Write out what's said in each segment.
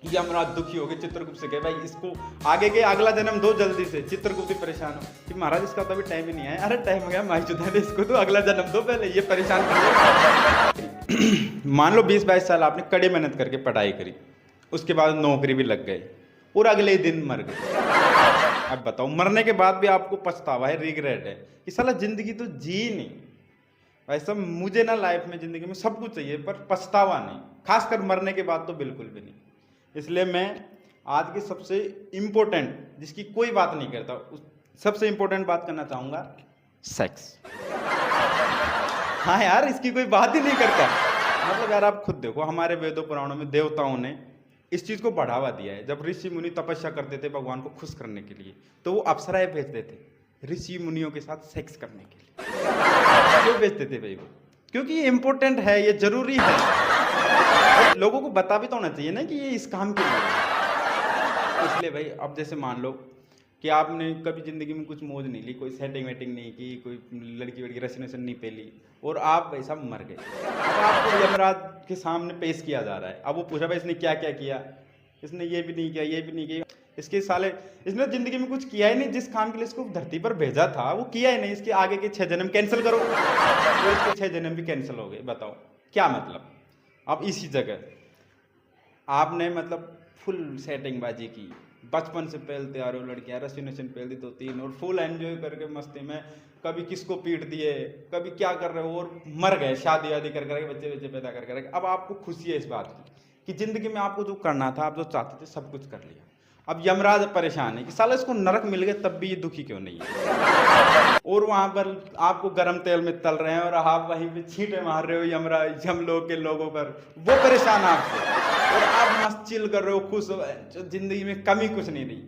यमराज दुखी हो गए, चित्रगुप्त से कहे भाई इसको आगे के अगला जन्म दो जल्दी से। चित्रगुप्त भी परेशान हो कि महाराज इसका तो अभी टाइम ही नहीं आया। अरे टाइम हो गया माईचुदा ने, इसको तो अगला जन्म दो पहले, ये परेशान कर मान लो 20-22 साल आपने कड़ी मेहनत करके पढ़ाई करी, उसके बाद नौकरी भी लग गई और अगले ही दिन मर गए। अब बताओ, मरने के बाद भी आपको पछतावा है, रिग्रेट है कि साला जिंदगी तो जी नहीं। वैसा मुझे ना लाइफ में जिंदगी में सब कुछ चाहिए पर पछतावा नहीं, खासकर मरने के बाद तो बिल्कुल भी नहीं। इसलिए मैं आज की सबसे इम्पोर्टेंट, जिसकी कोई बात नहीं करता, उस सबसे इम्पोर्टेंट बात करना चाहूंगा, सेक्स। हाँ यार, इसकी कोई बात ही नहीं करता। मतलब यार आप खुद देखो, हमारे वेदों पुराणों में देवताओं ने इस चीज को बढ़ावा दिया है। जब ऋषि मुनि तपस्या करते थे भगवान को खुश करने के लिए, तो वो अप्सराएं भेजते थे ऋषि मुनियों के साथ सेक्स करने के लिए। क्यों भेजते थे भाई वो? क्योंकि ये इंपॉर्टेंट है, ये जरूरी है। लोगों को बता भी तो होना चाहिए ना कि ये इस काम के लिए है। इसलिए भाई, अब जैसे मान लो कि आपने कभी जिंदगी में कुछ मौज नहीं ली, कोई सेटिंग वेटिंग नहीं की, कोई लड़की वड़की रसन वसन नहीं पेली और आप भाई साहब मर गए। अब आपको यमराज के सामने पेश किया जा रहा है। अब वो पूछा भाई इसने क्या क्या किया, इसने ये भी नहीं किया, ये भी नहीं किया, इसके साले इसने जिंदगी में कुछ किया ही नहीं। जिस काम के लिए इसको धरती पर भेजा था वो किया ही नहीं। इसके आगे के 6 जन्म कैंसिल करो, तो इसके 6 जन्म भी कैंसिल हो गए। बताओ क्या मतलब। अब इसी जगह आपने मतलब फुल सेटिंग बाजी की, बचपन से पहलते आ रहे हो लड़कियां, रस्सी नशन पहल दी 2-3 और फुल एंजॉय करके मस्ती में, कभी किसको पीट दिए, कभी क्या कर रहे हो, और मर गए शादी वादी कर करके, बच्चे पैदा कर करके। अब आपको खुशी है इस बात की कि जिंदगी में आपको जो करना था, आप जो चाहते थे, सब कुछ कर लिया। अब यमराज परेशान है कि साला इसको नरक मिल गया तब भी ये दुखी क्यों नहीं है। और वहां पर आपको गर्म तेल में तल रहे हैं और आप वहीं पे छींटे मार रहे हो यमराज यमलोक के लोगों पर, वो परेशान आपसे, और आप मस्त चिल कर रहे हो, खुश हो, जिंदगी में कमी कुछ नहीं रही।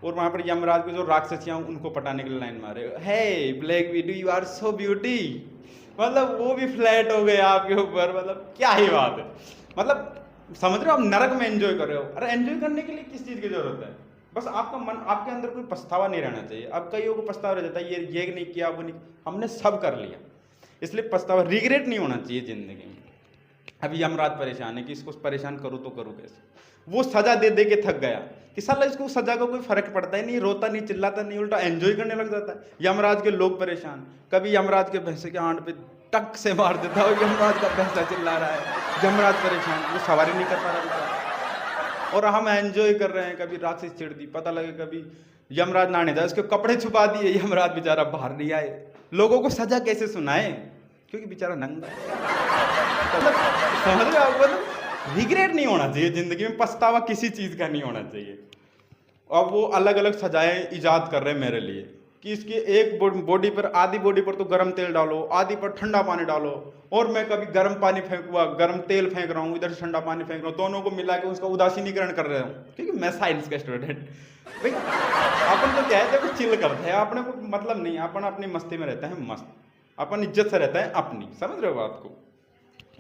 और वहां पर यमराज को जो राक्षसियां उनको पटाने के लिए लाइन मारे, hey black widow you are so beauty, मतलब वो भी फ्लैट हो गए आपके ऊपर। मतलब क्या ही बात है, मतलब समझ रहे हो, आप नरक में एंजॉय कर रहे हो। अरे एंजॉय करने के लिए किस चीज की जरूरत है, बस आपका मन, आपके अंदर कोई पछतावा नहीं रहना चाहिए। अब कईयों को पछतावा रह जाता है, ये नहीं किया, वो नहीं, हमने सब कर लिया, इसलिए पछतावा, रिग्रेट नहीं होना चाहिए जिंदगी में। अभी यमराज परेशान है कि इसको परेशान करूँ तो करूँ कैसे। वो सजा दे दे के थक गया कि साला इसको सजा का कोई फर्क पड़ता ही नहीं, रोता नहीं, चिल्लाता नहीं, उल्टा एंजॉय करने लग जाता है। यमराज के लोग परेशान, कभी यमराज के भैंसे के आंट पे टक से मार देता है, यमराज का भैंसा चिल्ला रहा है, यमराज परेशान, वो सवारी नहीं कर पा रहा बेचारा। और हम एंजॉय कर रहे हैं, कभी राक्षस चिढ़ दी, पता लगे कभी यमराज नहाने जाए, उसके कपड़े छुपा दिए, यमराज बेचारा बाहर नहीं आए। लोगों को सजा कैसे सुनाए, क्योंकि बेचारा नंगा है। समझ रहे हो आप? मतलब रिग्रेट नहीं होना चाहिए जिंदगी में, पछतावा किसी चीज का नहीं होना चाहिए। अब वो अलग अलग सजाएं इजाद कर रहे हैं मेरे लिए कि इसके एक बॉडी पर, आधी बॉडी पर तो गर्म तेल डालो, आधी पर ठंडा पानी डालो, और मैं कभी गर्म पानी फेंकूंगा, गर्म तेल फेंक रहा हूँ, इधर से ठंडा पानी फेंक रहा हूँ, दोनों को मिला के उसका उदासीनीकरण कर रहा हूँ, क्योंकि मैं साइंस का स्टूडेंट। भाई अपन तो क्या है, जब चिल करते हैं, अपने को मतलब नहीं, अपन अपनी मस्ती में रहता है, मस्त, अपन इज्जत से रहता है अपनी। समझ रहे हो बात को।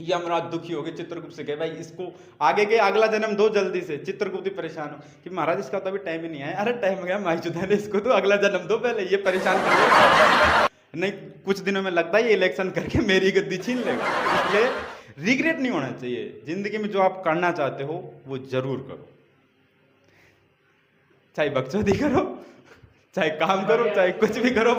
यमराज दुखी हो गए, चित्रगुप्त से कहे भाई इसको आगे के अगला जन्म दो जल्दी से। चित्रगुप्त भी परेशान हो कि महाराज इसका तो अभी टाइम ही नहीं आया। अरे टाइम हो गया माईचुदा ने, इसको तो अगला जन्म दो पहले, ये परेशान कर नहीं, कुछ दिनों में लगता है ये इलेक्शन करके मेरी गद्दी छीन लेगा। इसलिए रिग्रेट नहीं होना चाहिए जिंदगी में, जो आप करना चाहते हो वो जरूर करो, चाहे बकचोदी करो, चाहे काम करो, चाहे कुछ भी करो।